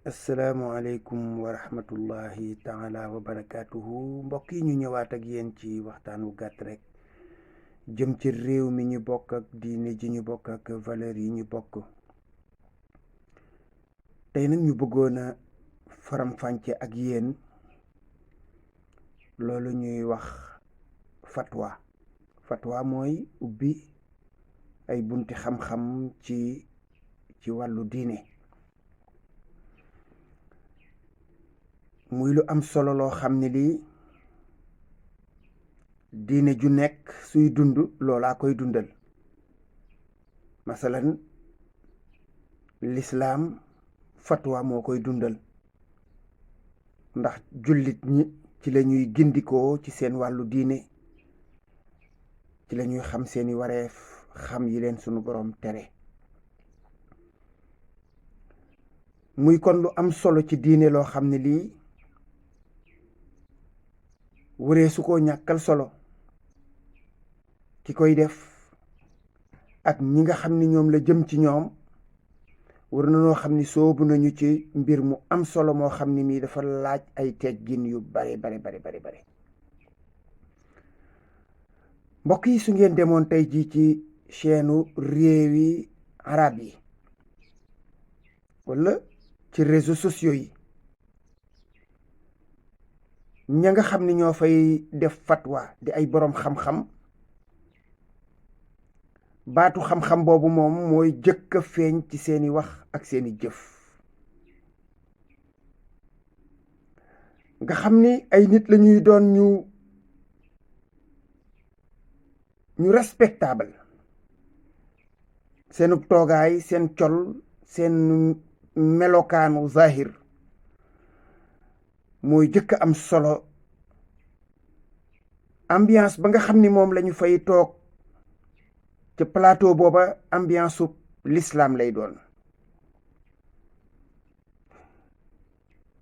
asalaamualeykum wa rahmatullahi taala wa barakaatuhu mbokk yi ñu ñëwaat ak yéen ci waxtaan wu gàtt rek jëm ci réew mi ñu bokk ak diine ji ñu bokk ak valeur yi ñu bokk. tey nag ñu bëggoon a faram-fàcce ak yéen loolu ñuy wax fatwa mooy ubbi ay bunti xam-xam ci wàllu diine. muy lu am solo loo xam ne lii diine ju nekk suy dund loolaa koy dundal. masalan lislaam fatwa moo koy dundal ndax jullit ñi ci la ñuy gindikoo ci seen wàllu diine, ci la ñuy xam seeni wareef, xam yi leen sunu borom tere. muy kon lu am solo ci diine loo xam ne lii wuree su ko ñàkkal solo ki koy def ak ñi nga xam ni ñoom la jëm ci ñoom. war na noo xam ni soobu nañu ci mbir mu am solo moo xam ni mii dafa laaj ay teggin yu bare. mbokk yi, su ngeen demoon tey jii ci chaîne réewi arab yi wala ci réseaux sociaux yi, ña nga xam ni ñoo fay def fatwa di ay boroom xam-xam, baatu xam-xam boobu moom mooy jëkk a feeñ ci seeni wax ak seeni jëf. nga xam ni ay nit lañuy doon ñu respectable, seenu toogaay, seen col, seen melokaanu zahir mooy jëkk am solo. ambiance ba nga xam ni moom lañu fay toog ca plateau booba ambiance su l'islam lay doon.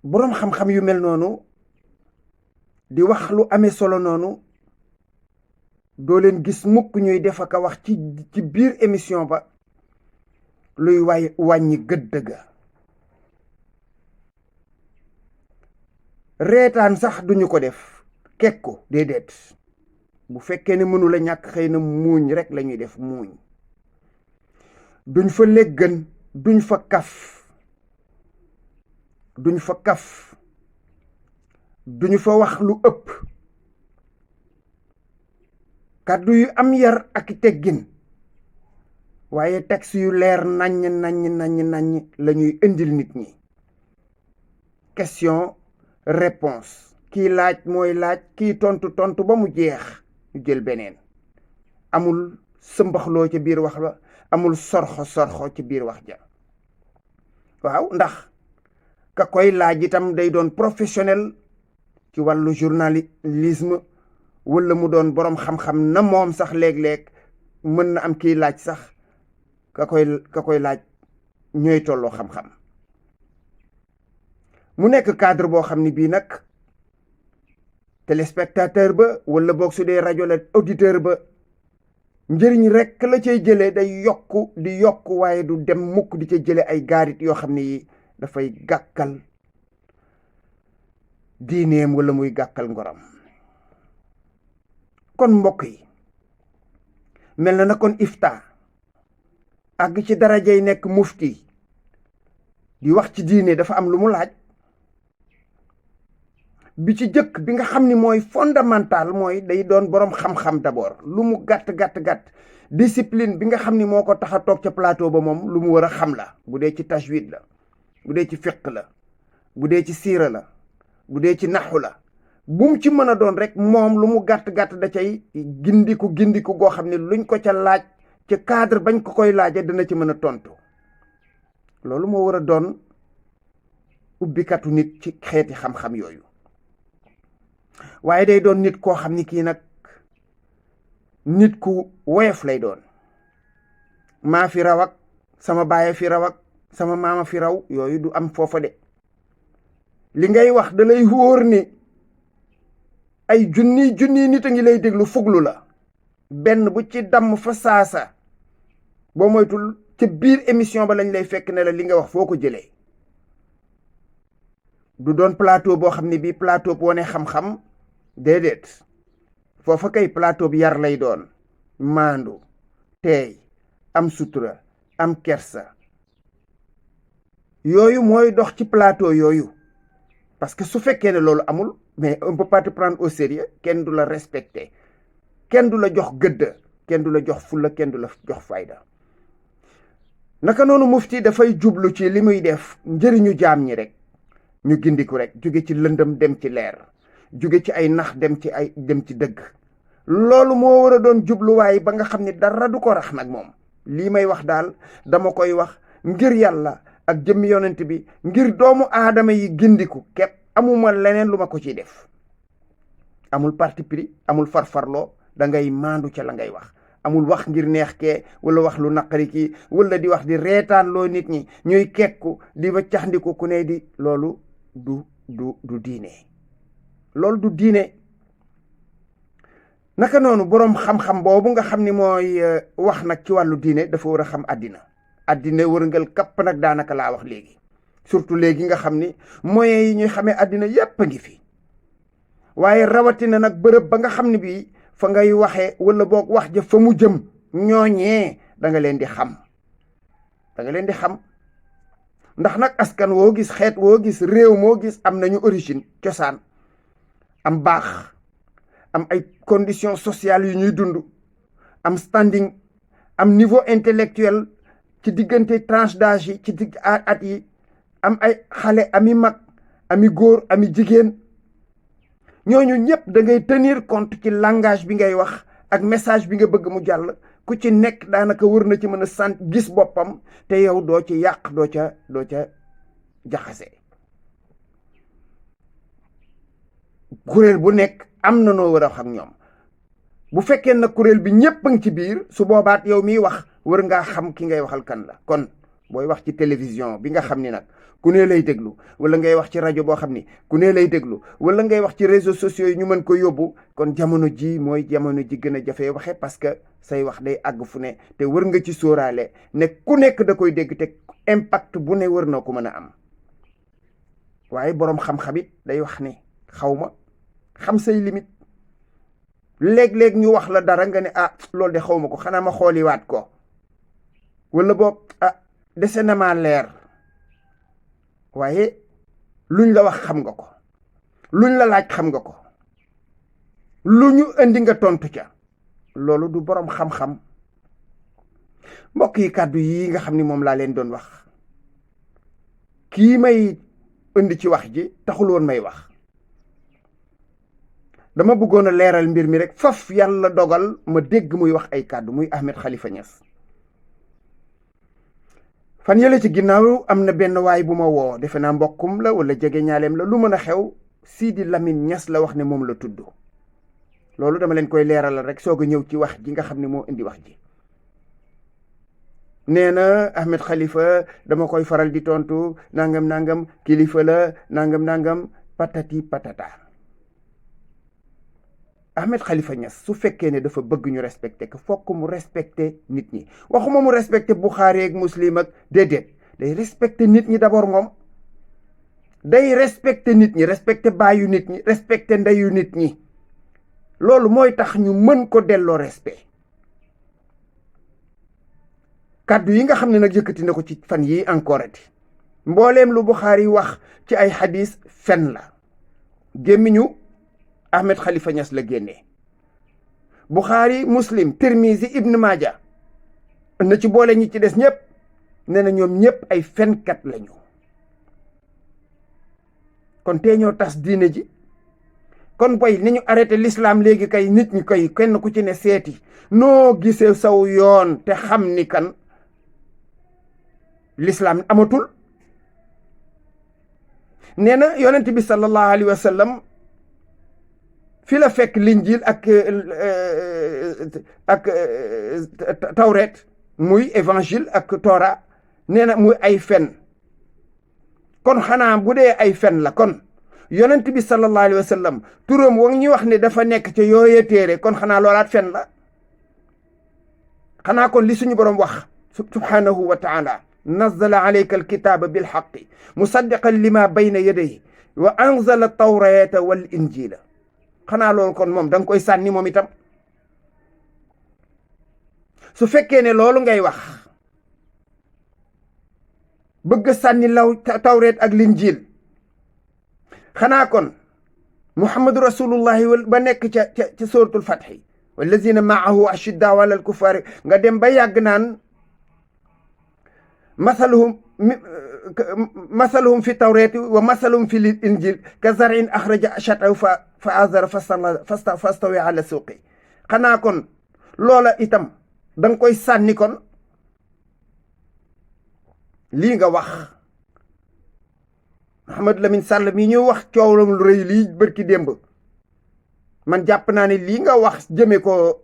boroom xam-xam yu mel noonu di wax lu amee solo noonu doo leen gis mukk ñuy def ak a wax ci biir émission ba luy wàññi gëdd ga. reetaan sax duñu ko def, kekk ko déedéet. bu fekkee ne mënu la ñàkk, xëy na muuñ rek lañuy def, muuñ. duñ fa léggan, duñ fa kaf, duñu fa wax lu ëpp. kàddu yu am yar ak teggin, waaye texte yu leer naññ lañuy indil nit ñi. question réponse, kii laaj mooy laaj, kii tontu ba mu jeex ñu jël beneen. amul sëmbaxloo ca biir wax ba, amul sorxo ci biir wax ja. waaw, ndax ka koy laaj itam day doon professionnel ci wàllu journalisme, wala mu doon boroom xam-xam na moom sax léeg-léeg mën na am kiy laaj sax ka koy laaj ñooy tolloo xam-xam. mu nekk cadre boo xam ni bii nag téléspectateur ba wala boog su dee rajo la auditeur ba njëriñ rekk la cay jëlee, day yokk waaye du dem mukk di ca jële ay gaarit yoo xam ne yi dafay gàkkal diineem wala muy gàkkal ngoram. kon mbokk yi, mel na kon ifta àgg ci darajay nekk mufti di wax ci diine dafa am lu mu laaj. bi ci jëkk bi nga xam ni mooy fondamental mooy day doon boroom xam-xam d'abord. lu mu gàtt discipline bi nga xam ni moo ko tax a toog ca plateau ba moom lu mu war a xam la. bu dee ci tajwid la, bu dee ci fiqh la, bu dee ci siira la, bu dee ci naxu la, bu mu ci mën a doon rek moom lu mu gàtt da cay gindiku goo xam ne luñ ko ca laaj ca cadre bañ ko koy laaje dina ci mën a tontu. loolu moo war a doon ubbikatu nit ci xeeti xam-xam yooyu. waaye day doon nit koo xam ni kii nag nit ku woyof lay doon. maa fi raw ak sama baay fi raw ak sama maama fi raw, yooyu du am foofa de. li ngay wax da lay wóor ni ay junni nit a ngi lay déglu, fuglu la. benn bu ci damm fa saasa boo moytul ca biir émission ba lañ lay fekk ne la li nga wax foo ko jëlee. du doon plateau boo xam ne bii plateau bu wane xam-xam déedéet foofa kay plateau bi yar lay doon maandu teey am sutura am kersa yooyu mooy dox ci plateau yooyu parce que su fekkee ne loolu amul mais on peut pas te prendre au sérieux kenn du la respecter kenn du la jox gëdd kenn du la jox fulla kenn du la jox fayda naka noonu mufti dafay jublu ci li muy def njëriñu jaam ñi rek ñu gindiku rek jóge ci lëndëm dem ci leer jóge ci ay nax dem ci dëgg loolu moo war a doon jubluwaay ba nga xam ne dara du ko rax nag moom lii may wax daal dama koy wax ngir yàlla ak jëmmi yonent bi ngir doomu aadama yi gindiku képp amuma leneen lu ma ko ciy def amul parti pris amul farfarloo da ngay maandu ca la ngay wax amul wax ngir neex kee wala wax lu naqari kii wala di wax di reetaan loo nit ñi ñuy kekku di ba caxndiku ku ne di loolu du diine loolu du diine naka noonu boroom xam-xam boobu nga xam ni mooy wax nag ci wàllu diine dafa war a xam àddina wërngal kapp nag daanaka laa wax léegi surtout léegi nga xam ni moyens yi ñuy xamee àddina yépp a ngi fi waaye rawatina nag bërëb ba nga xam ne bii fa ngay waxee wala boog wax ja fa mu jëm ñooñee da nga leen di xam ndax nag askan woo gis xeet woo gis réew moo gis am nañu origine cosaan am baax am ay conditions sociales yu ñuy dund am standing am niveau intellectuel ci diggante tranche d'âge yi ci digg at yi am ay xale ami mag ami góor ami jigéen ñooñu ñëpp da ngay tenir compte ci langage bi ngay wax ak message bi nga bëgg mu jàll ku ci nekk daanaka wër na ci mën a sant gis boppam te yow doo ci yàq doo ca jaxase kuréel bu nekk am na noo war a wax ak ñoom bu fekkee nag kuréel bi ñëpp a ngi ci biir su boobaat yow miy wax wër ngaa xam ki ngay waxal kan la kon booy wax ci télévision bi nga xam ni nag ku ne lay déglu wala ngay wax ci rajo boo xam ni ku ne lay déglu wala ngay wax ci réseaux sociaux yi ñu mën ko yóbbu kon jamono ji mooy jamono ji gën a jafee waxe parce que say wax day àgg fu ne te wër nga ci sóoraale ne ku nekk da koy dégg te impact bu ne wër na ko mën a am waaye boroom xam-xam it day wax ne xawma xam say limite léeg-léeg ñu wax la dara nga ne loolu de xawma ko xanaa ma xooliwaat ko wala boog dese na maa leer waaye luñ la wax xam nga ko luñ la laaj xam nga ko lu ñu indi nga tontu ca loolu du boroom xam-xam mbokk yi kàddu yi nga xam ni moom laa leen doon wax kii may indi ci wax ji taxul woon may wax dama bëggoon a leeral mbir mi rek faf yàlla dogal ma dégg muy wax ay kàddu muy Ahmed Khalifa Niass fan yële ci ginnaaw am na benn waay bu ma woo defe naa mbokkum la wala jege ñaaleem la lu mën a xew Sidi Lamine Niass la wax ne moom la tudd loolu dama leen koy leeralal rek soog a ñëw ci wax ji nga xam ne moo indi wax ji nee na Ahmed Khalifa dama koy faral di tontu nangam kilifa la nangam patati patata Ahmed Khalifa Niass su fekkee ne dafa bëgg ñu respecté que fokk mu respecté nit ñi waxuma mu respecté Bukhari ak Muslim ak déedéet day respecté nit ñi d'abord moom day respecté nit ñi respecté baayu nit ñi respecté ndeyu nit ñi loolu mooy tax ñu mën ko delloo respect kàddu yi nga xam ne nag yëkkati na ko ci fan yi encore ati mbooleem lu Bukhari wax ci ay xadis fen la gémmiñu Ahmed Khalifa Niass la génnee Bukhari Muslim Tirmizi Ibn Maaja na ci boole ñi ci des ñëpp nee na ñoom ñëpp ay fenkat lañu kon tee ñoo tas diine ji kon boy ni ñu arrêté l'islam léegi kay nit ñi koy kenn ku ci ne seeti noo gisee saw yoon te xam ni kan l'islam amatul nee na yonent bi sallallahu alayhi wa sallam fi la fekk linjiil ak tawret muy évangile ak tora nee na muy ay fen kon xanaa bu dee ay fen la kon yonent bi sallallahu alayhi wa sallam turam wa ñuy wax ne dafa nekk ca yooye téere kon xanaa loolaat fen la xanaa kon li suñu boroom wax subhanahu wa taala nazzala alayka alkitaba bilxaqi musaddiqan lima bayna yadayhi wa anzala tawrata wal injila xanaa loolu kon moom da nga koy sànni moom itam su fekkee ne loolu ngay wax bëgg sànni law tawreet ak linjiil xanaa kon muhammadu rasulullahi ba nekk ca suratul fatxi wallazina maahu ashiddaau ala alkuffari nga dem ba yàgg naan masaluhum fi tawreeti wa masaluhum fi linjiil ka zarin axraja shatahu fa azara fastawi ala suuqi xanaa kon loola itam danga koy sànni kon lii nga wax Mouhamed Lamine Sall mi ñu wax coowlam lu rëy lii bërki démb man jàpp naa ne lii nga wax jëme ko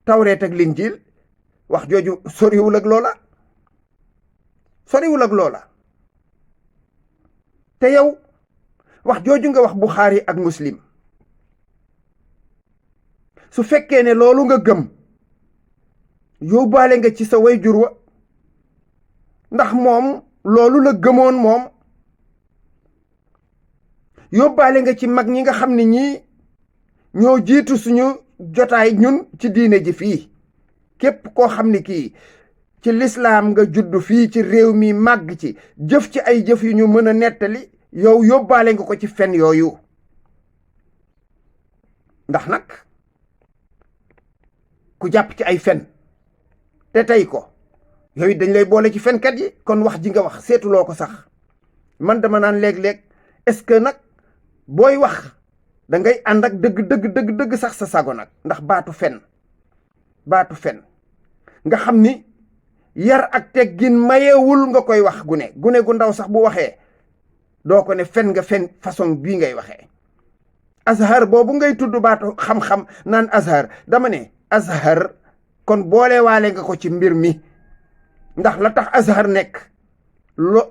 tawreet ak linjiil wax jooju soriwul ak loola te yow wax jooju nga wax Buxaari ak Muslim su fekkee ne loolu nga gëm yóbbaale nga ci sa way jur wa ndax moom loolu la gëmoon moom yóbbaale nga ci mag ñi nga xam ne ñii ñoo jiitu suñu jotaay ñun ci diine ji fii képp koo xam ne kii ci lislaam nga judd fii ci réew mi màgg ci jëf ci ay jëf yu ñu mën a nettali yow yóbbaale nga ko ci fen yooyu ndax nag ku jàpp ci ay fen te tey ko yooyu dañ lay boole ci fenkat yi kon wax ji nga wax seetuloo ko sax man dama naan léeg-léeg est-ce que nag booy wax da ngay ànd ak dëgg sax sa sago nag ndax baatu fen nga xam ni yar ak teggin mayewul nga koy wax gune gu ndaw sax bu waxee doo ko ne fen nga fen façon bii ngay waxee azhar boobu ngay tudd baatu xam-xam naan azhar dama ne azhar kon boole waale nga ko ci mbir mi ndax la tax azhar nekk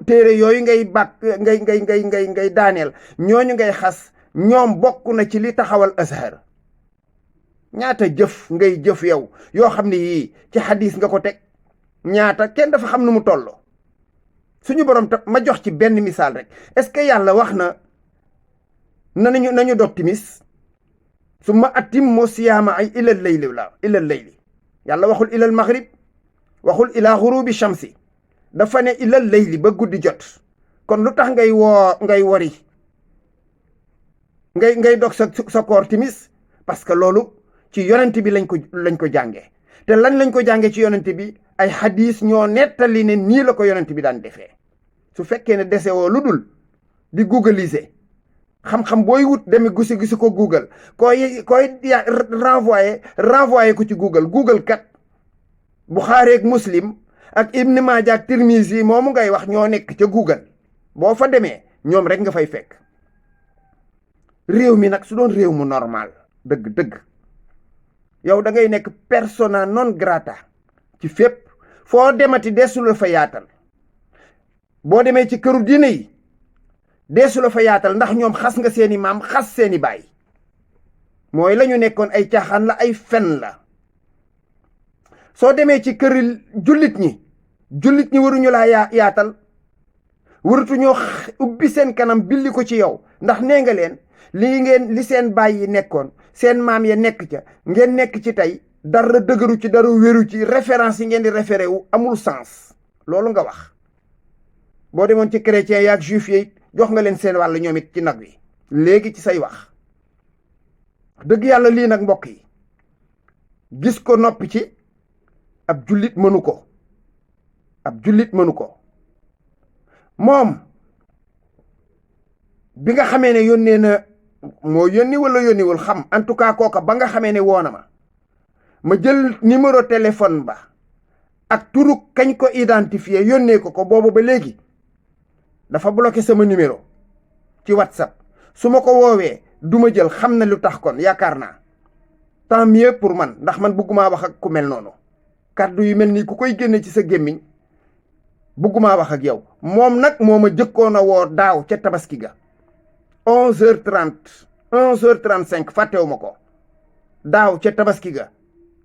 téere yooyu ngay bàkk ngay daaneel ñooñu ngay xas ñoom bokk na ci li taxawal azhar ñaata jëf ngay jëf yow yoo xam ne yii ci xadis nga ko teg ñaata kenn dafa xam nu mu toll suñu borom ma jox ci benn misaal rek est-ce que yàlla wax na nañu dog timis summa atimmu siyaama ay ilal layli yàlla waxul ilal maghrib waxul ila xurubi shamsi dafa ne ilal layli ba guddi jot kon lu tax ngay wori ngay dog sa koor timis parce que loolu ci yonent bi lañ ko jànge te lañ ko jànge ci yonent bi ay hadis ñoo nettali ne nii la ko yonent bi daan defee su fekkee ne dese woo lu dul di googliser xam-xam booy wut demi gisi ko google koy renvoyer ko ci google kat Buxaari ak Muslim ak Ibn Maaja ak Tirmizi moomu ngay wax ñoo nekk ca google boo fa demee ñoom rek nga fay fekk réew mi nag su doon réew mu normal dëgg yow da ngay nekk persona non grata ci fépp foo demati deesu la fa yaatal boo demee ci këru diine yi deesu la fa yaatal ndax ñoom xas nga seeni maam xas seeni baay mooy la ñu nekkoon ay caaxaan la ay fen la soo demee ci këri jullit ñi waruñu laa yaatal waratuñoo ubbi seen kanam billi ko ci yow ndax nee nga leen li seen baay yi nekkoon seen maam ya nekk ca ngeen nekk ci tey dara dëgëru ci dara wéru ci référence yi ngeen di référé wu amul sens loolu nga wax boo demoon ci chrétien yaak juif yi jox nga leen seen wàll ñoom it ci nag wi léegi ci say wax dëgg yàlla lii nag mbokk yi gis ko noppi ci ab jullit mënu ko moom bi nga xamee ne yónnee na moo yónni wala yónniwul xam en tout cas kooka ba nga xamee ne woona ma jël numéro téléphone ba ak turu kañ ko identifié yónnee ko boobu ba léegi dafa bloqué sama numéro ci WhatsApp su ma ko woowee du ma jël xam na lu tax kon yaakaar naa tant mieux pour man ndax man bëggumaa wax ak ku mel noonu kàddu yu mel nii ku koy génne ci sa gémmiñ bëggumaa wax ak yow moom nag moo ma jëkkoon a woo daaw ca tabaski ga 11h35 fàttewu ma ko daaw ca tabaski ga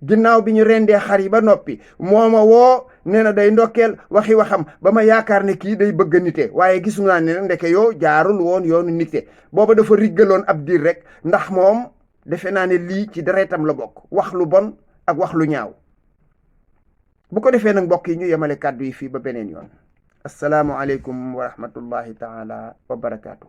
ginnaaw bi ñu rendee xar yi ba noppi moo ma woo nee na day ndokkeel waxi waxam ba ma yaakaar ne kii day bëgg nite waaye gis naa ne ndeke yoo jaarul woon yoonu nite booba dafa riggaloon ab diir rek ndax moom defe naa ne lii ci deretam la bokk wax lu bon ak wax lu ñaaw. bu ko defee nag mbokk yi ñu yemale kàddu yi fii ba beneen yoon. assalaamu aleykum wa rahmatullahi taala wa barakaatu.